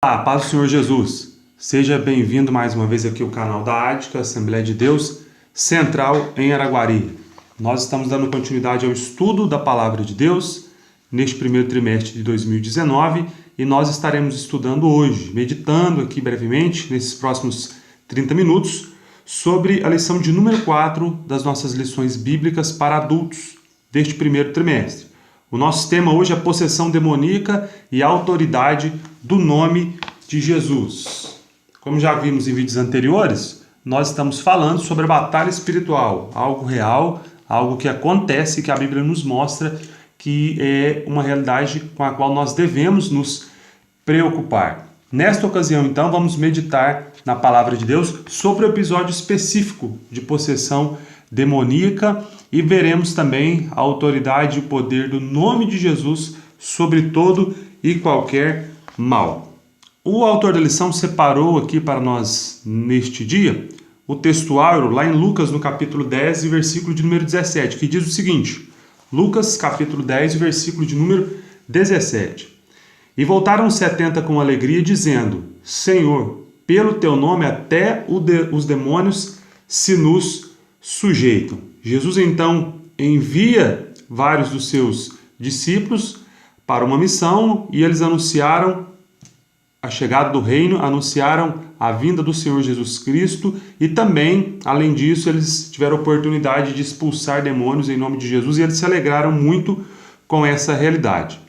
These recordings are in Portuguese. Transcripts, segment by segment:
Olá, paz do Senhor Jesus. Seja bem-vindo mais uma vez aqui ao canal da ADCA, Assembleia de Deus, Central em Araguari. Nós estamos dando continuidade ao estudo da Palavra de Deus neste primeiro trimestre de 2019 e nós estaremos estudando hoje, meditando aqui brevemente, nesses próximos 30 minutos, sobre a lição de número 4 das nossas lições bíblicas para adultos deste primeiro trimestre. O nosso tema hoje é a possessão demoníaca e a autoridade do nome de Jesus. Como já vimos em vídeos anteriores, nós estamos falando sobre a batalha espiritual, algo real, algo que acontece, que a Bíblia nos mostra que é uma realidade com a qual nós devemos nos preocupar. Nesta ocasião, então, vamos meditar na Palavra de Deus sobre o episódio específico de possessão demoníaca e veremos também a autoridade e o poder do nome de Jesus sobre todo e qualquer mal. O autor da lição separou aqui para nós neste dia o textuário lá em Lucas no capítulo 10 e versículo de número 17, que diz o seguinte: Lucas capítulo 10 e versículo de número 17. E voltaram 70 com alegria, dizendo: Senhor, pelo teu nome até os demônios se nos sujeitam. Jesus então envia vários dos seus discípulos para uma missão e eles anunciaram a chegada do reino, anunciaram a vinda do Senhor Jesus Cristo e também, além disso, eles tiveram a oportunidade de expulsar demônios em nome de Jesus e eles se alegraram muito com essa realidade.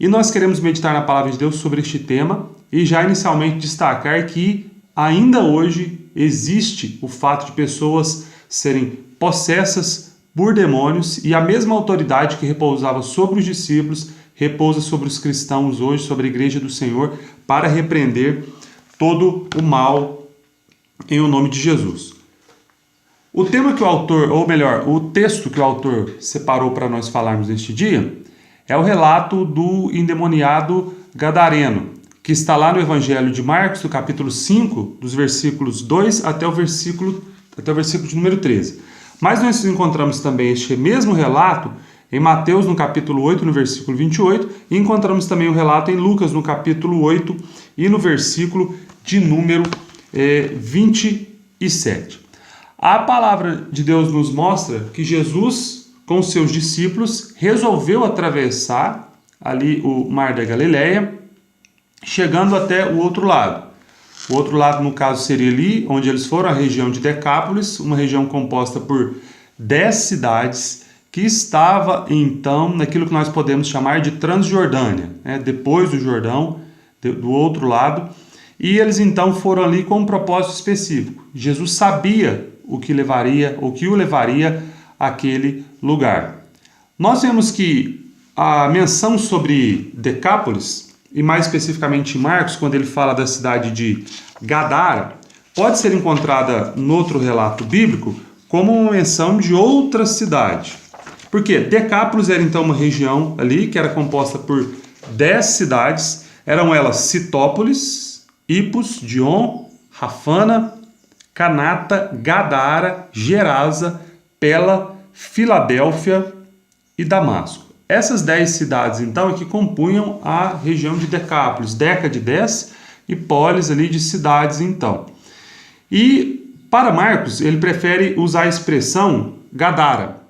E nós queremos meditar na Palavra de Deus sobre este tema e já inicialmente destacar que ainda hoje existe o fato de pessoas serem possessas por demônios e a mesma autoridade que repousava sobre os discípulos repousa sobre os cristãos hoje, sobre a Igreja do Senhor, para repreender todo o mal em o nome de Jesus. O tema que o autor, ou melhor, o texto que o autor separou para nós falarmos neste dia é o relato do endemoniado gadareno, que está lá no Evangelho de Marcos, no capítulo 5, dos versículos 2 até o versículo de número 13. Mas nós encontramos também este mesmo relato em Mateus, no capítulo 8, no versículo 28, e encontramos também o relato em Lucas, no capítulo 8, e no versículo de número 27. A palavra de Deus nos mostra que Jesus, com seus discípulos, resolveu atravessar ali o Mar da Galileia, chegando até o outro lado. O outro lado, no caso, seria ali onde eles foram, a região de Decápolis, uma região composta por 10 cidades, que estava, então, naquilo que nós podemos chamar de Transjordânia, né? Depois do Jordão, do outro lado, e eles, então, foram ali com um propósito específico. Jesus sabia o que o levaria àquele lugar. Nós vemos que a menção sobre Decápolis, e mais especificamente em Marcos, quando ele fala da cidade de Gadara, pode ser encontrada no outro relato bíblico como uma menção de outra cidade. Porque Decápolis era então uma região ali que era composta por 10 cidades, eram elas Citópolis, Hipos, Dion, Rafana, Canata, Gadara, Gerasa, Pela, Filadélfia e Damasco. Essas 10 cidades, então, é que compunham a região de Decápolis, Deca de 10 e Polis ali de cidades, então. E para Marcos, ele prefere usar a expressão Gadara,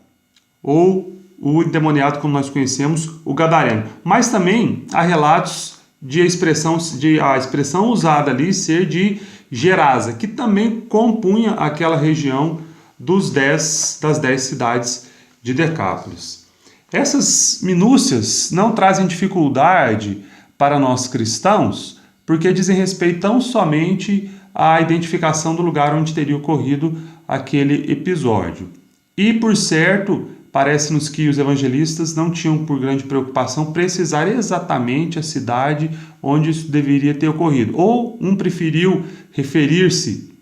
ou o endemoniado como nós conhecemos, o gadareno. Mas também há relatos de a expressão usada ali ser de Gerasa, que também compunha aquela região das 10 cidades de Decápolis. Essas minúcias não trazem dificuldade para nós cristãos, porque dizem respeito tão somente à identificação do lugar onde teria ocorrido aquele episódio. E, por certo, parece-nos que os evangelistas não tinham por grande preocupação precisar exatamente a cidade onde isso deveria ter ocorrido. Ou um preferiu referir-se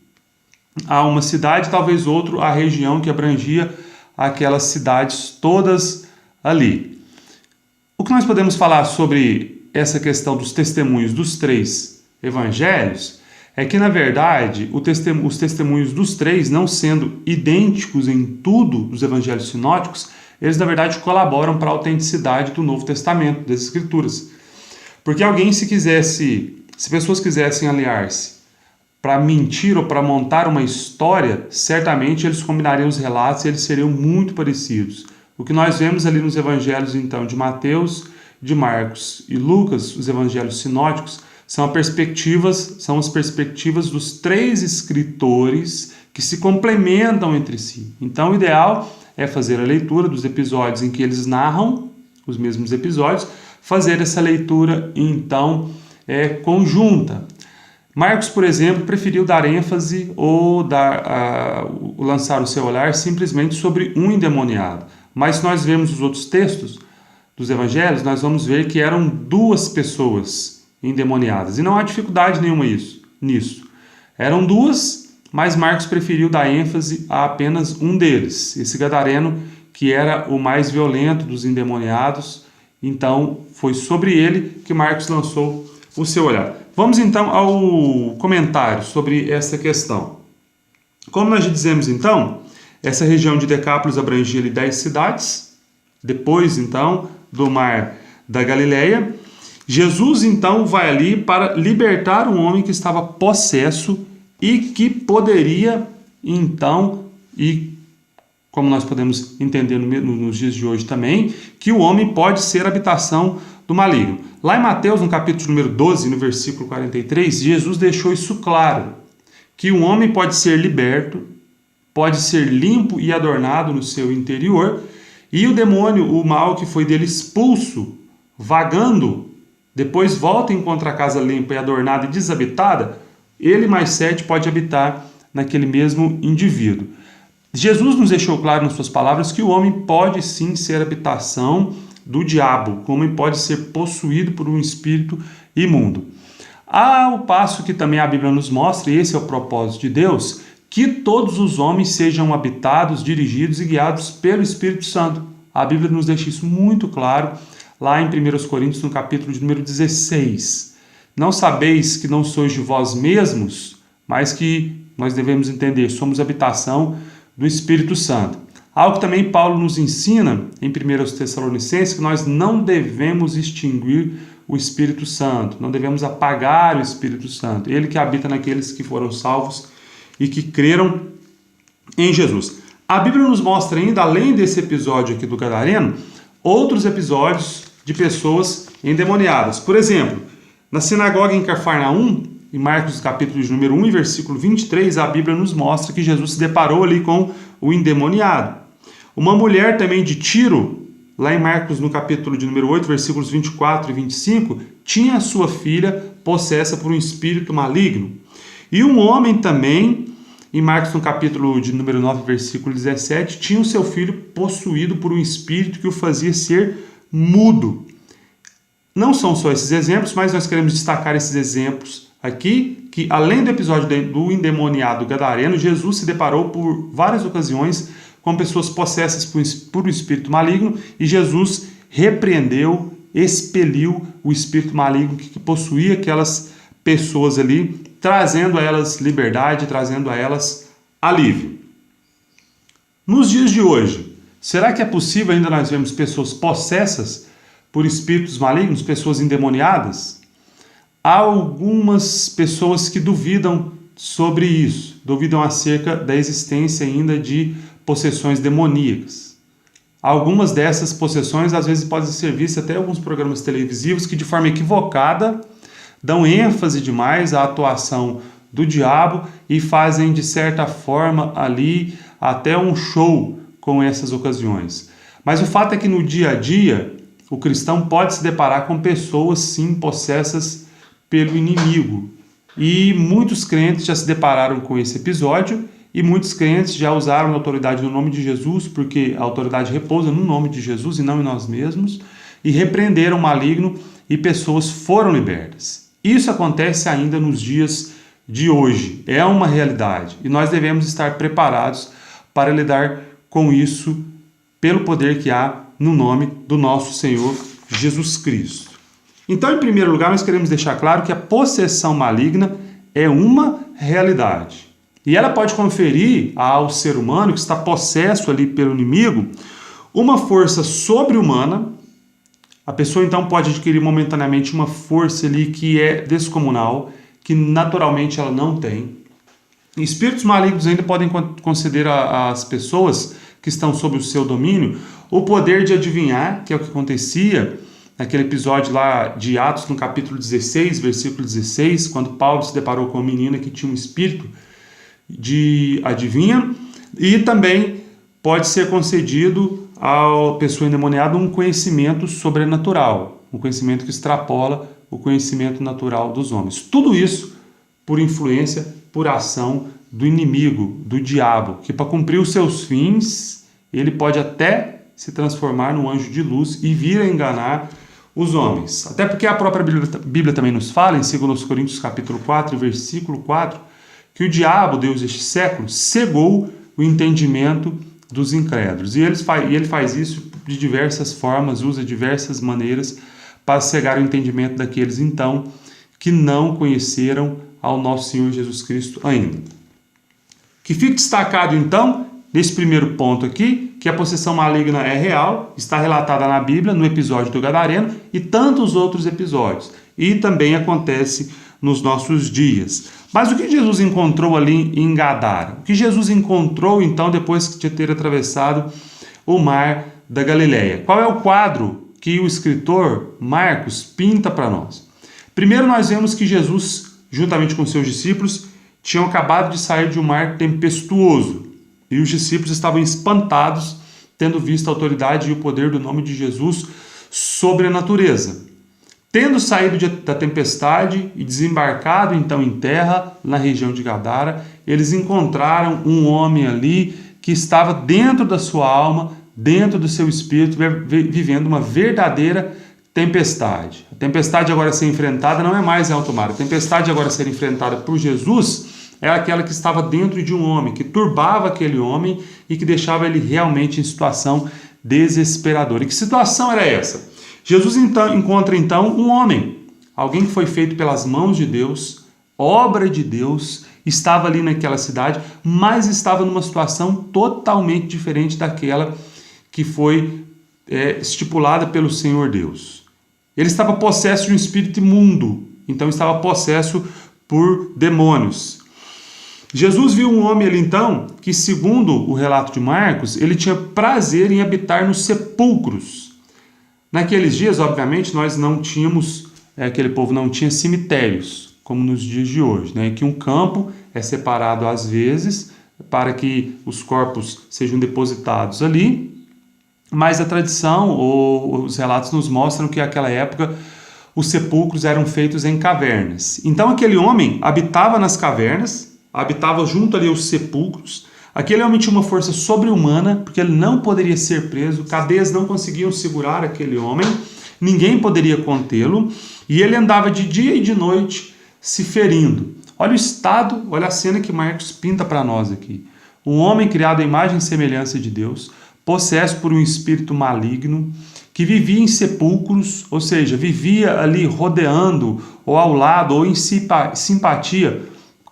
a uma cidade, talvez outro à região que abrangia aquelas cidades todas ali. O que nós podemos falar sobre essa questão dos testemunhos dos 3 evangelhos é que, na verdade, os testemunhos dos 3, não sendo idênticos em tudo dos evangelhos sinóticos, eles, na verdade, colaboram para a autenticidade do Novo Testamento, das Escrituras. Porque alguém, se quisesse se pessoas quisessem aliar-se para mentir ou para montar uma história, certamente eles combinariam os relatos e eles seriam muito parecidos. O que nós vemos ali nos evangelhos, então, de Mateus, de Marcos e Lucas, os evangelhos sinóticos, são as perspectivas dos 3 escritores que se complementam entre si. Então, o ideal é fazer a leitura dos episódios em que eles narram os mesmos episódios, fazer essa leitura, então, conjunta. Marcos, por exemplo, preferiu dar ênfase ou lançar o seu olhar simplesmente sobre um endemoniado. Mas se nós vemos os outros textos dos evangelhos, nós vamos ver que eram 2 pessoas endemoniadas. E não há dificuldade nenhuma nisso. Eram 2, mas Marcos preferiu dar ênfase a apenas um deles, esse gadareno, que era o mais violento dos endemoniados. Então, foi sobre ele que Marcos lançou o seu olhar. Vamos então ao comentário sobre essa questão. Como nós já dizemos então, essa região de Decápolis abrangia 10 cidades, depois então do mar da Galileia. Jesus então vai ali para libertar um homem que estava possesso e que poderia então, e como nós podemos entender nos dias de hoje também, que o homem pode ser habitação do maligno. Lá em Mateus, no capítulo número 12, no versículo 43, Jesus deixou isso claro, que o homem pode ser liberto, pode ser limpo e adornado no seu interior, e o demônio, o mal que foi dele expulso, vagando, depois volta e encontra a casa limpa e adornada e desabitada, ele mais 7 pode habitar naquele mesmo indivíduo. Jesus nos deixou claro nas suas palavras que o homem pode sim ser habitação do diabo, o homem pode ser possuído por um espírito imundo. Ao passo que também a Bíblia nos mostra, e esse é o propósito de Deus, que todos os homens sejam habitados, dirigidos e guiados pelo Espírito Santo. A Bíblia nos deixa isso muito claro lá em 1 Coríntios, no capítulo de número 16. Não sabeis que não sois de vós mesmos, mas que nós devemos entender, somos habitação do Espírito Santo. Algo que também Paulo nos ensina em 1 Tessalonicenses, que nós não devemos extinguir o Espírito Santo, não devemos apagar o Espírito Santo, ele que habita naqueles que foram salvos e que creram em Jesus. A Bíblia nos mostra ainda, além desse episódio aqui do gadareno, outros episódios de pessoas endemoniadas. Por exemplo, na sinagoga em Cafarnaum, em Marcos capítulo de número 1 e versículo 23, a Bíblia nos mostra que Jesus se deparou ali com o endemoniado. Uma mulher também de Tiro, lá em Marcos no capítulo de número 8, versículos 24 e 25, tinha a sua filha possessa por um espírito maligno. E um homem também, em Marcos no capítulo de número 9, versículo 17, tinha o seu filho possuído por um espírito que o fazia ser mudo. Não são só esses exemplos, mas nós queremos destacar esses exemplos aqui, que além do episódio do endemoniado gadareno, Jesus se deparou por várias ocasiões com pessoas possessas por um espírito maligno, e Jesus repreendeu, expeliu o espírito maligno que possuía aquelas pessoas ali, trazendo a elas liberdade, trazendo a elas alívio. Nos dias de hoje, será que é possível ainda nós vermos pessoas possessas por espíritos malignos, pessoas endemoniadas? Há algumas pessoas que duvidam sobre isso, duvidam acerca da existência ainda de possessões demoníacas. Algumas dessas possessões às vezes podem ser vistas até em alguns programas televisivos que de forma equivocada dão ênfase demais à atuação do diabo e fazem de certa forma ali até um show com essas ocasiões. Mas o fato é que no dia a dia o cristão pode se deparar com pessoas sim possessas pelo inimigo. E muitos crentes já se depararam com esse episódio e muitos crentes já usaram a autoridade no nome de Jesus, porque a autoridade repousa no nome de Jesus e não em nós mesmos, e repreenderam o maligno e pessoas foram libertas. Isso acontece ainda nos dias de hoje, é uma realidade e nós devemos estar preparados para lidar com isso pelo poder que há no nome do nosso Senhor Jesus Cristo. Então, em primeiro lugar, nós queremos deixar claro que a possessão maligna é uma realidade. E ela pode conferir ao ser humano que está possesso ali pelo inimigo uma força sobre-humana, A pessoa então pode adquirir momentaneamente uma força ali que é descomunal, que naturalmente ela não tem. Espíritos malignos ainda podem conceder às pessoas que estão sob o seu domínio o poder de adivinhar, que é o que acontecia naquele episódio lá de Atos, no capítulo 16, versículo 16, quando Paulo se deparou com uma menina que tinha um espírito de adivinha, e também pode ser concedido à pessoa endemoniada um conhecimento sobrenatural, um conhecimento que extrapola o conhecimento natural dos homens. Tudo isso por influência, por ação do inimigo, do diabo, que para cumprir os seus fins, ele pode até se transformar num anjo de luz e vir a enganar os homens. Até porque a própria Bíblia também nos fala, em 2 Coríntios capítulo 4, versículo 4, que o diabo, Deus deste século, cegou o entendimento dos incrédulos. E ele faz isso de diversas formas, usa diversas maneiras para cegar o entendimento daqueles, então, que não conheceram ao nosso Senhor Jesus Cristo ainda. Que fique destacado, então, nesse primeiro ponto aqui, que a possessão maligna é real, está relatada na Bíblia, no episódio do Gadareno e tantos outros episódios. E também acontece nos nossos dias. Mas o que Jesus encontrou ali em Gadara? O que Jesus encontrou, então, depois de ter atravessado o mar da Galileia? Qual é o quadro que o escritor Marcos pinta para nós? Primeiro, nós vemos que Jesus, juntamente com seus discípulos, tinham acabado de sair de um mar tempestuoso. E os discípulos estavam espantados, tendo visto a autoridade e o poder do nome de Jesus sobre a natureza. Tendo saído da tempestade e desembarcado então em terra, na região de Gadara, eles encontraram um homem ali que estava dentro da sua alma, dentro do seu espírito, vivendo uma verdadeira tempestade. A tempestade agora a ser enfrentada não é mais em alto mar. A tempestade agora a ser enfrentada por Jesus é aquela que estava dentro de um homem, que turbava aquele homem e que deixava ele realmente em situação desesperadora. E que situação era essa? Jesus encontra então um homem, alguém que foi feito pelas mãos de Deus, obra de Deus, estava ali naquela cidade, mas estava numa situação totalmente diferente daquela que foi estipulada pelo Senhor Deus. Ele estava possesso de um espírito imundo, então estava possesso por demônios. Jesus viu um homem ali então, que segundo o relato de Marcos, ele tinha prazer em habitar nos sepulcros. Naqueles dias, obviamente, nós não tínhamos, aquele povo não tinha cemitérios, como nos dias de hoje, né? Que um campo é separado às vezes para que os corpos sejam depositados ali, mas a tradição ou os relatos nos mostram que naquela época os sepulcros eram feitos em cavernas. Então aquele homem habitava nas cavernas, habitava junto ali aos sepulcros. Aquele homem tinha uma força sobre-humana, porque ele não poderia ser preso, cadeias não conseguiam segurar aquele homem, ninguém poderia contê-lo, e ele andava de dia e de noite se ferindo. Olha o estado, olha a cena que Marcos pinta para nós aqui. Um homem criado à imagem e semelhança de Deus, possesso por um espírito maligno, que vivia em sepulcros, ou seja, vivia ali rodeando, ou ao lado, ou em simpatia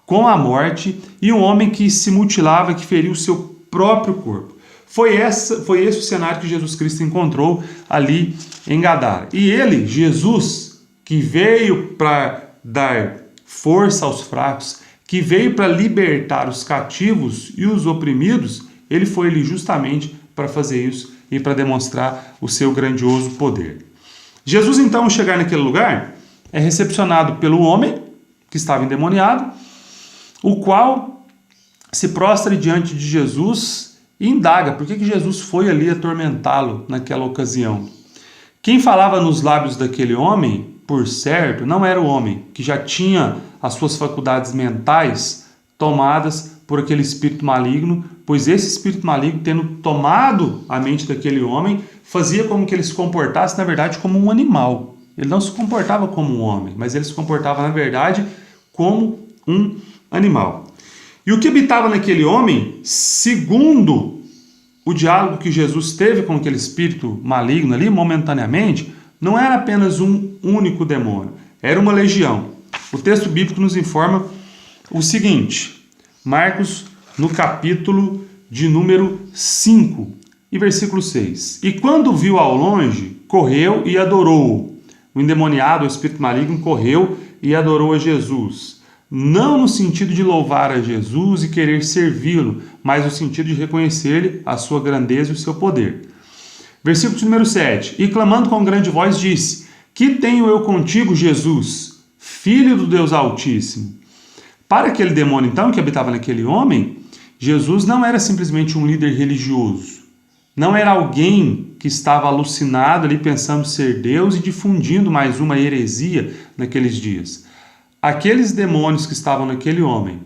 com a morte, e um homem que se mutilava, que feriu o seu próprio corpo. Foi esse o cenário que Jesus Cristo encontrou ali em Gadara. E ele, Jesus, que veio para dar força aos fracos, que veio para libertar os cativos e os oprimidos, ele foi ali justamente para fazer isso e para demonstrar o seu grandioso poder. Jesus, então, ao chegar naquele lugar, é recepcionado pelo homem que estava endemoniado, o qual se prostra diante de Jesus e indaga por que Jesus foi ali atormentá-lo naquela ocasião. Quem falava nos lábios daquele homem, por certo, não era o homem, que já tinha as suas faculdades mentais tomadas por aquele espírito maligno, pois esse espírito maligno, tendo tomado a mente daquele homem, fazia como que ele se comportasse, na verdade, como um animal. Ele não se comportava como um homem, mas ele se comportava, na verdade, como um animal. E o que habitava naquele homem, segundo o diálogo que Jesus teve com aquele espírito maligno ali, momentaneamente, não era apenas um único demônio, era uma legião. O texto bíblico nos informa o seguinte, Marcos, no capítulo de número 5 e versículo 6. E quando viu ao longe, correu e adorou-o. O endemoniado, o espírito maligno, correu e adorou a Jesus. Não no sentido de louvar a Jesus e querer servi-lo, mas no sentido de reconhecer-lhe a sua grandeza e o seu poder. Versículo de número 7. E clamando com grande voz disse: Que tenho eu contigo, Jesus, Filho do Deus Altíssimo? Para aquele demônio, então, que habitava naquele homem, Jesus não era simplesmente um líder religioso. Não era alguém que estava alucinado ali pensando ser Deus e difundindo mais uma heresia naqueles dias. Aqueles demônios que estavam naquele homem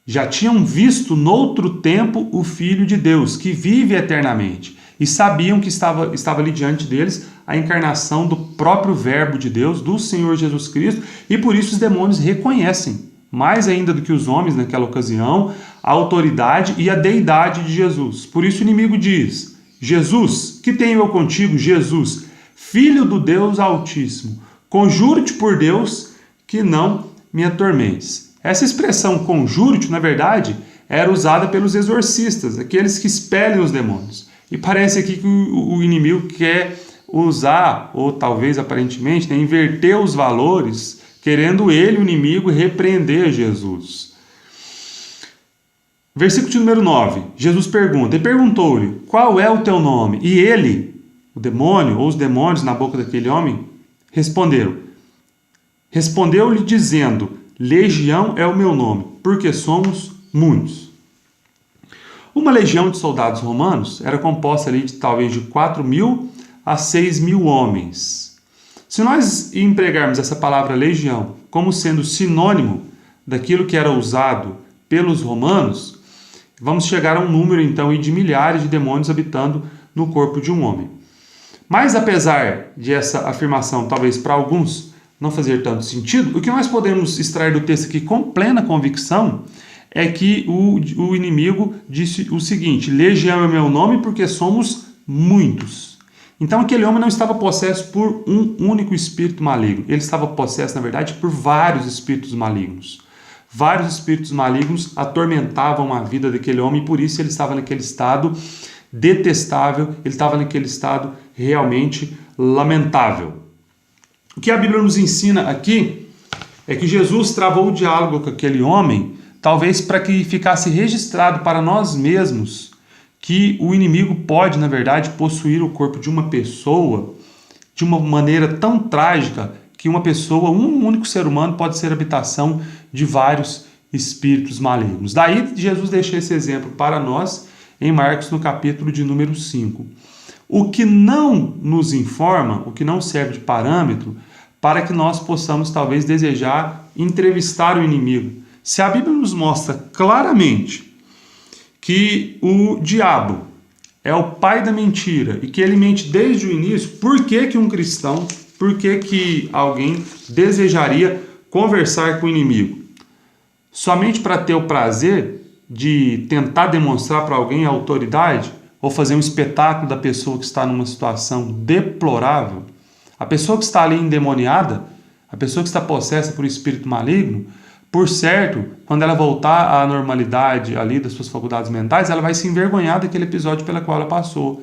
já tinham visto noutro tempo o Filho de Deus, que vive eternamente, e sabiam que estava ali diante deles a encarnação do próprio Verbo de Deus, do Senhor Jesus Cristo, e por isso os demônios reconhecem, mais ainda do que os homens naquela ocasião, a autoridade e a deidade de Jesus. Por isso o inimigo diz: Jesus, que tenho eu contigo, Jesus, Filho do Deus Altíssimo, conjuro-te por Deus que não me atormentes. Essa expressão conjuro-te, na verdade, era usada pelos exorcistas, aqueles que expelem os demônios. E parece aqui que o inimigo quer usar, ou talvez aparentemente, inverter os valores, querendo ele, o inimigo, repreender Jesus. Versículo de número 9. Jesus pergunta, e perguntou-lhe: qual é o teu nome? E ele, o demônio, ou os demônios na boca daquele homem, respondeu-lhe dizendo: Legião é o meu nome, porque somos muitos. Uma legião de soldados romanos era composta ali de talvez de 4.000 a 6.000 homens. Se nós empregarmos essa palavra legião como sendo sinônimo daquilo que era usado pelos romanos, vamos chegar a um número então de milhares de demônios habitando no corpo de um homem. Mas apesar de essa afirmação talvez para alguns não fazer tanto sentido, o que nós podemos extrair do texto aqui com plena convicção é que o inimigo disse o seguinte: legião é meu nome porque somos muitos. Então aquele homem não estava possesso por um único espírito maligno. Ele estava possesso, na verdade, por vários espíritos malignos. Vários espíritos malignos atormentavam a vida daquele homem e por isso ele estava naquele estado detestável, ele estava naquele estado realmente lamentável. O que a Bíblia nos ensina aqui é que Jesus travou o diálogo com aquele homem, talvez para que ficasse registrado para nós mesmos que o inimigo pode, na verdade, possuir o corpo de uma pessoa de uma maneira tão trágica que uma pessoa, um único ser humano, pode ser habitação de vários espíritos malignos. Daí Jesus deixa esse exemplo para nós em Marcos, no capítulo de número 5. O que não nos informa, o que não serve de parâmetro para que nós possamos talvez desejar entrevistar o inimigo. Se a Bíblia nos mostra claramente que o diabo é o pai da mentira e que ele mente desde o início, por que um cristão, por que alguém desejaria conversar com o inimigo? Somente para ter o prazer de tentar demonstrar para alguém a autoridade ou fazer um espetáculo da pessoa que está numa situação deplorável? A pessoa que está ali endemoniada, a pessoa que está possessa por espírito maligno, por certo, quando ela voltar à normalidade ali das suas faculdades mentais, ela vai se envergonhar daquele episódio pela qual ela passou.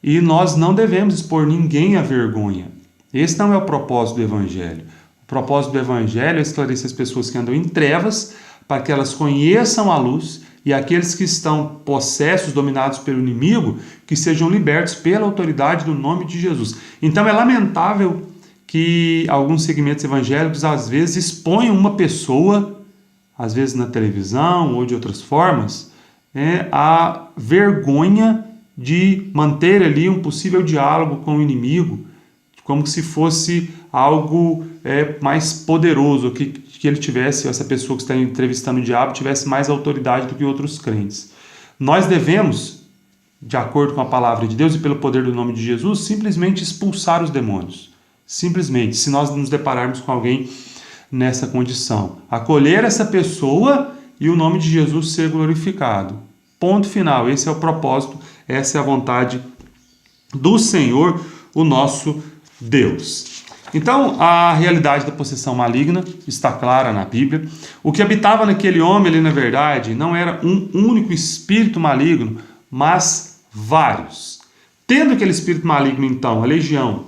E nós não devemos expor ninguém à vergonha. Esse não é o propósito do Evangelho. O propósito do Evangelho é esclarecer as pessoas que andam em trevas para que elas conheçam a luz e aqueles que estão possessos, dominados pelo inimigo, que sejam libertos pela autoridade do nome de Jesus. Então é lamentável que alguns segmentos evangélicos às vezes expõem uma pessoa, às vezes na televisão ou de outras formas, a vergonha de manter ali um possível diálogo com o inimigo, como se fosse algo mais poderoso, que ele tivesse, essa pessoa que está entrevistando o diabo, tivesse mais autoridade do que outros crentes. Nós devemos, de acordo com a palavra de Deus e pelo poder do nome de Jesus, simplesmente expulsar os demônios. Simplesmente, se nós nos depararmos com alguém nessa condição. Acolher essa pessoa e o nome de Jesus ser glorificado. Ponto final. Esse é o propósito, essa é a vontade do Senhor, o nosso Deus. Então, a realidade da possessão maligna está clara na Bíblia. O que habitava naquele homem, ele, na verdade, não era um único espírito maligno, mas vários. Tendo aquele espírito maligno, então, a legião,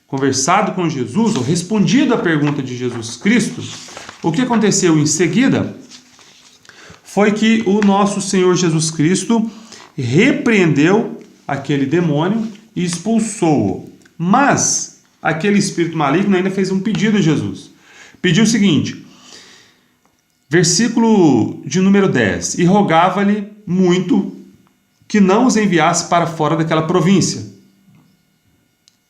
conversado com Jesus, ou respondido à pergunta de Jesus Cristo, o que aconteceu em seguida foi que o nosso Senhor Jesus Cristo repreendeu aquele demônio e expulsou-o. Mas aquele espírito maligno ainda fez um pedido a Jesus. Pediu o seguinte, versículo de número 10, e rogava-lhe muito que não os enviasse para fora daquela província.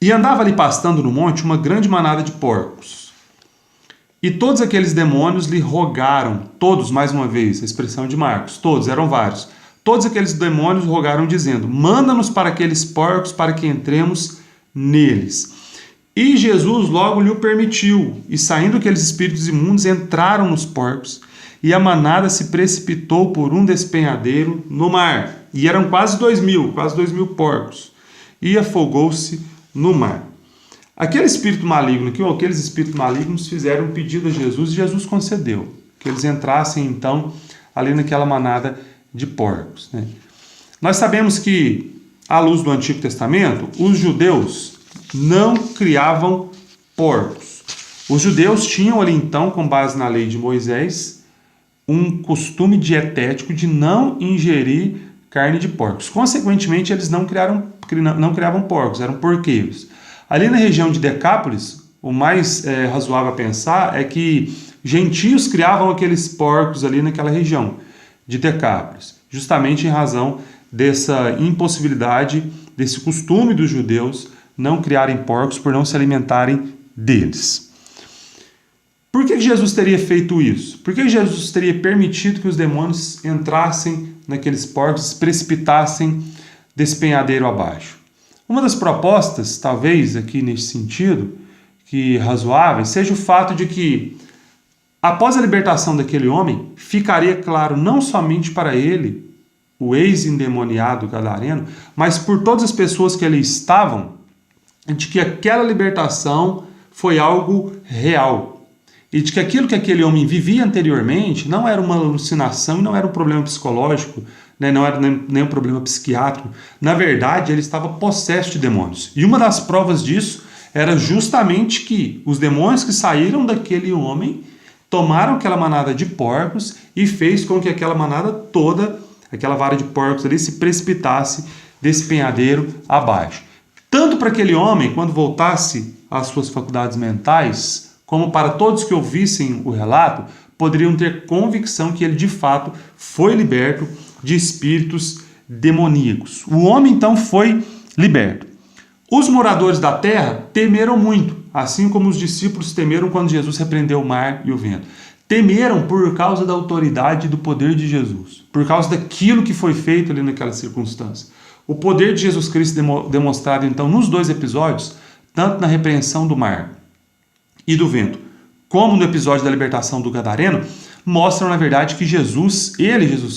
E andava ali pastando no monte uma grande manada de porcos. E todos aqueles demônios lhe rogaram, todos, mais uma vez, a expressão de Marcos, todos, eram vários. Todos aqueles demônios rogaram dizendo, manda-nos para aqueles porcos para que entremos neles. E Jesus logo lhe o permitiu, e saindo aqueles espíritos imundos entraram nos porcos, e a manada se precipitou por um despenhadeiro no mar. E eram quase 2.000 porcos. E afogou-se no mar. Aqueles espíritos malignos fizeram um pedido a Jesus e Jesus concedeu, que eles entrassem então ali naquela manada de porcos, né? Nós sabemos que, à luz do Antigo Testamento, os judeus não criavam porcos. Os judeus tinham ali então, com base na lei de Moisés, um costume dietético de não ingerir carne de porcos. Consequentemente, eles não criavam porcos, eram porqueiros. Ali na região de Decápolis, o mais razoável a pensar é que gentios criavam aqueles porcos ali naquela região de Decápolis, justamente em razão dessa impossibilidade, desse costume dos judeus não criarem porcos por não se alimentarem deles. Por que Jesus teria feito isso? Por que Jesus teria permitido que os demônios entrassem naqueles porcos, se precipitassem despenhadeiro abaixo? Uma das propostas, talvez aqui nesse sentido, que razoável, seja o fato de que, após a libertação daquele homem, ficaria claro não somente para ele, o ex-endemoniado gadareno, mas por todas as pessoas que ali estavam, de que aquela libertação foi algo real. E de que aquilo que aquele homem vivia anteriormente não era uma alucinação e não era um problema psicológico, né? Não era nem um problema psiquiátrico. Na verdade, ele estava possesso de demônios. E uma das provas disso era justamente que os demônios que saíram daquele homem tomaram aquela manada de porcos e fez com que aquela manada toda, aquela vara de porcos ali, se precipitasse desse penhadeiro abaixo. Tanto para aquele homem, quando voltasse às suas faculdades mentais, como para todos que ouvissem o relato, poderiam ter convicção que ele de fato foi liberto de espíritos demoníacos. O homem então foi liberto. Os moradores da terra temeram muito, assim como os discípulos temeram quando Jesus repreendeu o mar e o vento. Temeram por causa da autoridade e do poder de Jesus, por causa daquilo que foi feito ali naquela circunstância. O poder de Jesus Cristo demonstrado então nos dois episódios, tanto na repreensão do mar e do vento, como no episódio da libertação do gadareno, mostram na verdade que Jesus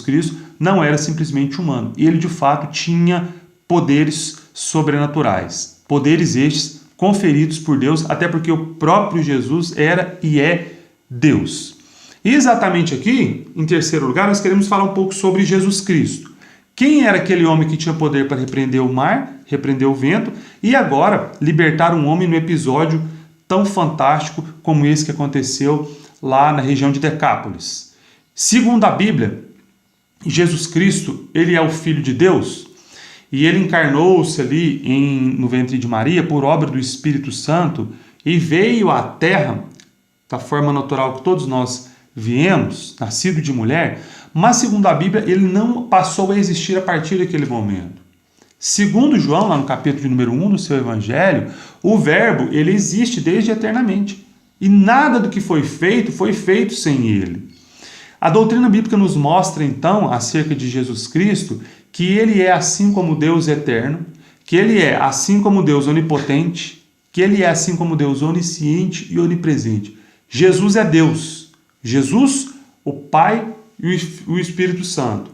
Cristo, não era simplesmente humano. Ele de fato tinha poderes sobrenaturais, poderes estes conferidos por Deus, até porque o próprio Jesus era e é Deus. E exatamente aqui, em terceiro lugar, nós queremos falar um pouco sobre Jesus Cristo. Quem era aquele homem que tinha poder para repreender o mar, repreender o vento, e agora libertar um homem no episódio tão fantástico como esse que aconteceu lá na região de Decápolis? Segundo a Bíblia, Jesus Cristo, ele é o Filho de Deus, e ele encarnou-se ali no ventre de Maria por obra do Espírito Santo e veio à terra da forma natural que todos nós viemos, nascido de mulher, mas segundo a Bíblia ele não passou a existir a partir daquele momento. Segundo João, lá no capítulo de número 1 do seu Evangelho, o Verbo ele existe desde eternamente e nada do que foi feito sem ele. A doutrina bíblica nos mostra então, acerca de Jesus Cristo, que ele é assim como Deus eterno, que ele é assim como Deus onipotente, que ele é assim como Deus onisciente e onipresente. Jesus é Deus. Jesus, o Pai e o Espírito Santo.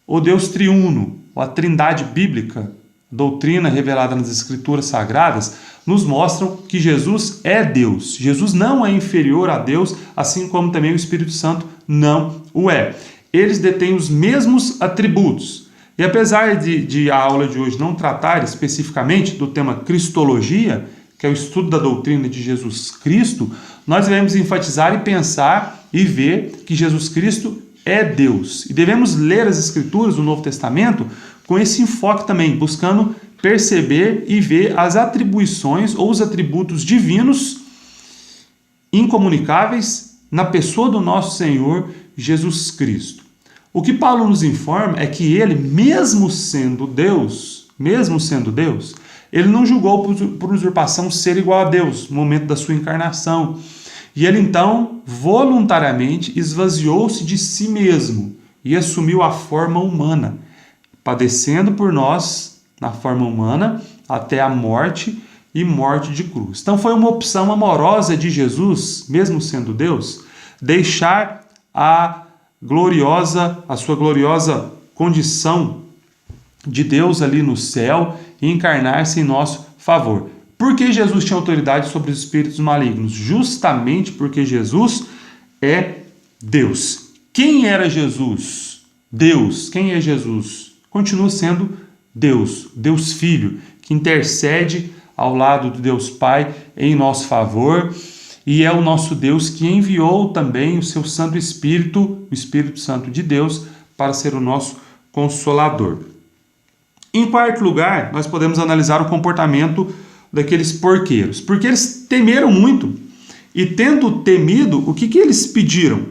O Deus triuno, a trindade bíblica, doutrina revelada nas Escrituras Sagradas, nos mostram que Jesus é Deus. Jesus não é inferior a Deus, assim como também o Espírito Santo não o é. Eles detêm os mesmos atributos. E apesar de a aula de hoje não tratar especificamente do tema Cristologia, que é o estudo da doutrina de Jesus Cristo, nós devemos enfatizar e pensar e ver que Jesus Cristo é Deus. E devemos ler as Escrituras do Novo Testamento com esse enfoque também, buscando perceber e ver as atribuições ou os atributos divinos incomunicáveis na pessoa do nosso Senhor Jesus Cristo. O que Paulo nos informa é que ele, mesmo sendo Deus, ele não julgou por usurpação ser igual a Deus no momento da sua encarnação. E ele então, voluntariamente, esvaziou-se de si mesmo e assumiu a forma humana, padecendo por nós, na forma humana, até a morte e morte de cruz. Então foi uma opção amorosa de Jesus, mesmo sendo Deus, deixar a sua gloriosa condição de Deus ali no céu e encarnar-se em nosso favor. Por que Jesus tinha autoridade sobre os espíritos malignos? Justamente porque Jesus é Deus. Quem era Jesus? Deus. Quem é Jesus? Continua sendo Deus, Deus Filho, que intercede ao lado do Deus Pai em nosso favor, e é o nosso Deus que enviou também o seu Santo Espírito, o Espírito Santo de Deus, para ser o nosso Consolador. Em quarto lugar, nós podemos analisar o comportamento daqueles porqueiros, porque eles temeram muito, e tendo temido, o que eles pediram?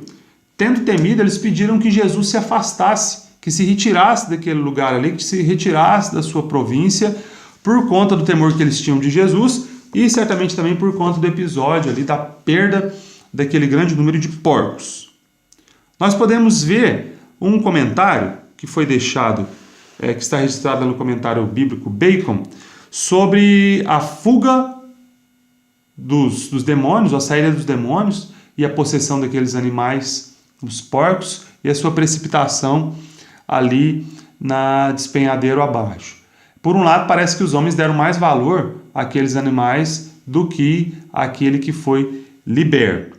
Tendo temido, eles pediram que Jesus se afastasse, que se retirasse daquele lugar ali, que se retirasse da sua província, por conta do temor que eles tinham de Jesus, e certamente também por conta do episódio ali da perda daquele grande número de porcos. Nós podemos ver um comentário que foi deixado, que está registrado no comentário bíblico Bacon, sobre a fuga dos demônios, a saída dos demônios e a possessão daqueles animais, os porcos, e a sua precipitação ali na despenhadeiro abaixo. Por um lado, parece que os homens deram mais valor àqueles animais do que àquele que foi liberto.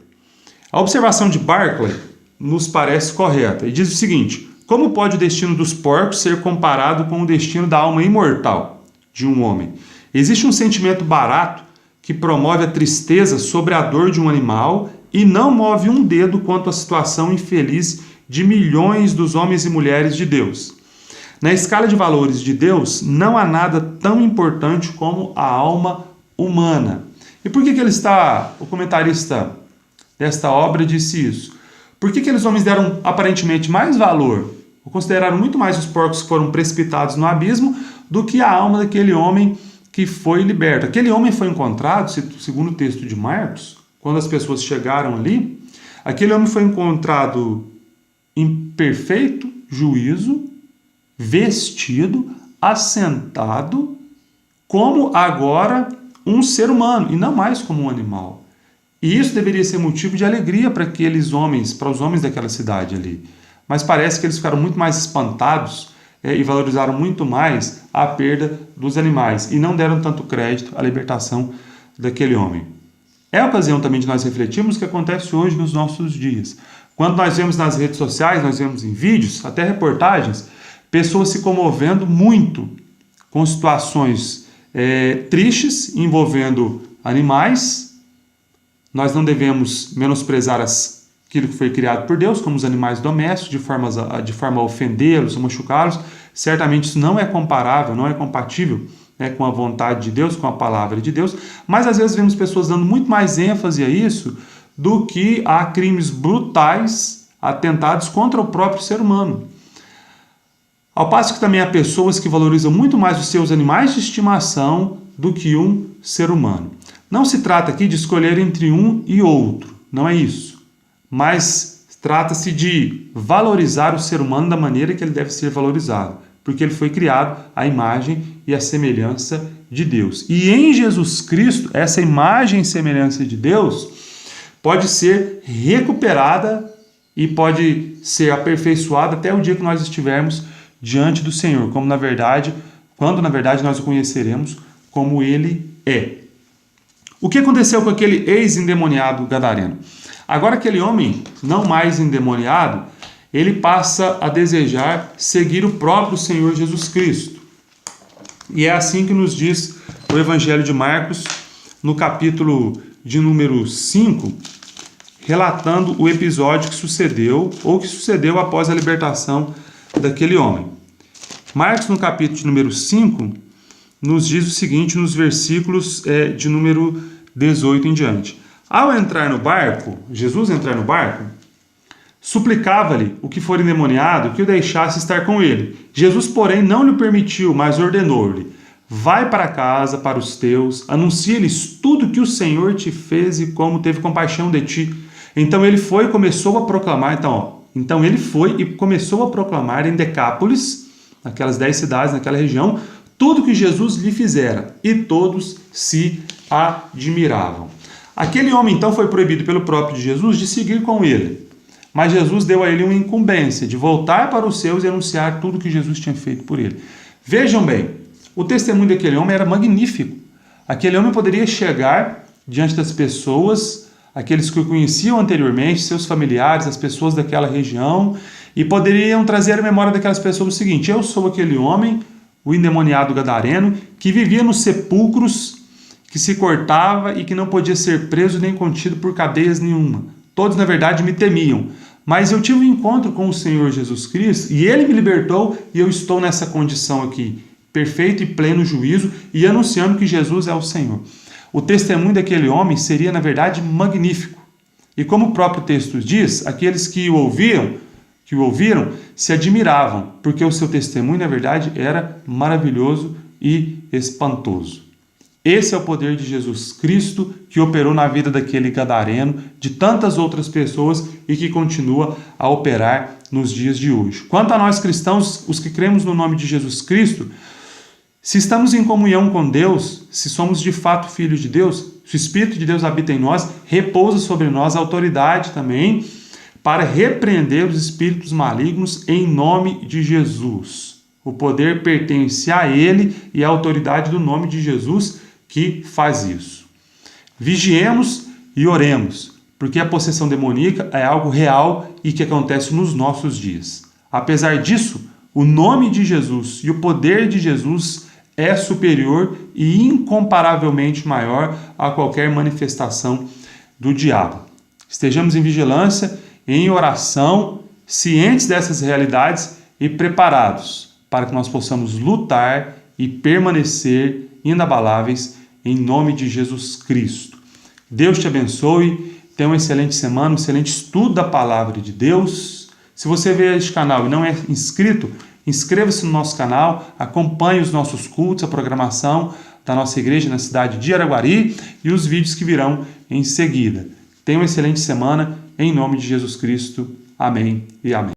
A observação de Barclay nos parece correta e diz o seguinte: como pode o destino dos porcos ser comparado com o destino da alma imortal de um homem? Existe um sentimento barato que promove a tristeza sobre a dor de um animal e não move um dedo quanto à situação infeliz de milhões dos homens e mulheres de Deus. Na escala de valores de Deus, não há nada tão importante como a alma humana. E por que o comentarista desta obra disse isso? Por que aqueles homens deram aparentemente mais valor, ou consideraram muito mais os porcos que foram precipitados no abismo, do que a alma daquele homem que foi liberto? Aquele homem foi encontrado, segundo o texto de Marcos, quando as pessoas chegaram ali, aquele homem foi encontrado em perfeito juízo, vestido, assentado, como agora um ser humano, e não mais como um animal. E isso deveria ser motivo de alegria para aqueles homens, para os homens daquela cidade ali. Mas parece que eles ficaram muito mais espantados e valorizaram muito mais a perda dos animais e não deram tanto crédito à libertação daquele homem. É a ocasião também de nós refletirmos o que acontece hoje nos nossos dias. Quando nós vemos nas redes sociais, nós vemos em vídeos, até reportagens, pessoas se comovendo muito com situações tristes envolvendo animais. Nós não devemos menosprezar aquilo que foi criado por Deus, como os animais domésticos, de forma a ofendê-los, a machucá-los. Certamente isso não é comparável, não é compatível com a vontade de Deus, com a palavra de Deus, mas às vezes vemos pessoas dando muito mais ênfase a isso do que a crimes brutais, atentados contra o próprio ser humano. Ao passo que também há pessoas que valorizam muito mais os seus animais de estimação do que um ser humano. Não se trata aqui de escolher entre um e outro, não é isso. Mas trata-se de valorizar o ser humano da maneira que ele deve ser valorizado, porque ele foi criado à imagem e à semelhança de Deus. E em Jesus Cristo, essa imagem e semelhança de Deus pode ser recuperada e pode ser aperfeiçoada até o dia que nós estivermos diante do Senhor, quando na verdade nós o conheceremos como Ele é. O que aconteceu com aquele ex-endemoniado gadareno? Agora aquele homem, não mais endemoniado, ele passa a desejar seguir o próprio Senhor Jesus Cristo. E é assim que nos diz o Evangelho de Marcos, no capítulo de número 5, relatando o episódio que sucedeu após a libertação daquele homem. Marcos, no capítulo de número 5, nos diz o seguinte, nos versículos de número 18 em diante. Ao entrar no barco, Jesus entrar no barco, suplicava-lhe o que for endemoniado que o deixasse estar com ele. Jesus, porém, não lhe permitiu, mas ordenou-lhe: vai para casa, para os teus, anuncia-lhes tudo que o Senhor te fez e como teve compaixão de ti. Então ele foi e começou a proclamar, em Decápolis, naquelas 10 cidades, naquela região, tudo que Jesus lhe fizera, e todos se admiravam. Aquele homem, então, foi proibido pelo próprio Jesus de seguir com ele. Mas Jesus deu a ele uma incumbência de voltar para os seus e anunciar tudo que Jesus tinha feito por ele. Vejam bem, o testemunho daquele homem era magnífico. Aquele homem poderia chegar diante das pessoas, aqueles que o conheciam anteriormente, seus familiares, as pessoas daquela região, e poderiam trazer à memória daquelas pessoas o seguinte: eu sou aquele homem, o endemoniado gadareno, que vivia nos sepulcros, que se cortava e que não podia ser preso nem contido por cadeias nenhuma. Todos, na verdade, me temiam. Mas eu tive um encontro com o Senhor Jesus Cristo e Ele me libertou e eu estou nessa condição aqui, perfeito e pleno juízo e anunciando que Jesus é o Senhor. O testemunho daquele homem seria, na verdade, magnífico. E como o próprio texto diz, aqueles que o ouviram, se admiravam, porque o seu testemunho, na verdade, era maravilhoso e espantoso. Esse é o poder de Jesus Cristo que operou na vida daquele gadareno, de tantas outras pessoas e que continua a operar nos dias de hoje. Quanto a nós cristãos, os que cremos no nome de Jesus Cristo, se estamos em comunhão com Deus, se somos de fato filhos de Deus, se o Espírito de Deus habita em nós, repousa sobre nós a autoridade também para repreender os espíritos malignos em nome de Jesus. O poder pertence a Ele e a autoridade do nome de Jesus que faz isso. Vigiemos e oremos, porque a possessão demoníaca é algo real e que acontece nos nossos dias. Apesar disso, o nome de Jesus e o poder de Jesus é superior e incomparavelmente maior a qualquer manifestação do diabo. Estejamos em vigilância, em oração, cientes dessas realidades e preparados para que nós possamos lutar e permanecer inabaláveis em nome de Jesus Cristo. Deus te abençoe, tenha uma excelente semana, um excelente estudo da palavra de Deus. Se você vê este canal e não é inscrito, inscreva-se no nosso canal, acompanhe os nossos cultos, a programação da nossa igreja na cidade de Araguari e os vídeos que virão em seguida. Tenha uma excelente semana, em nome de Jesus Cristo. Amém e amém.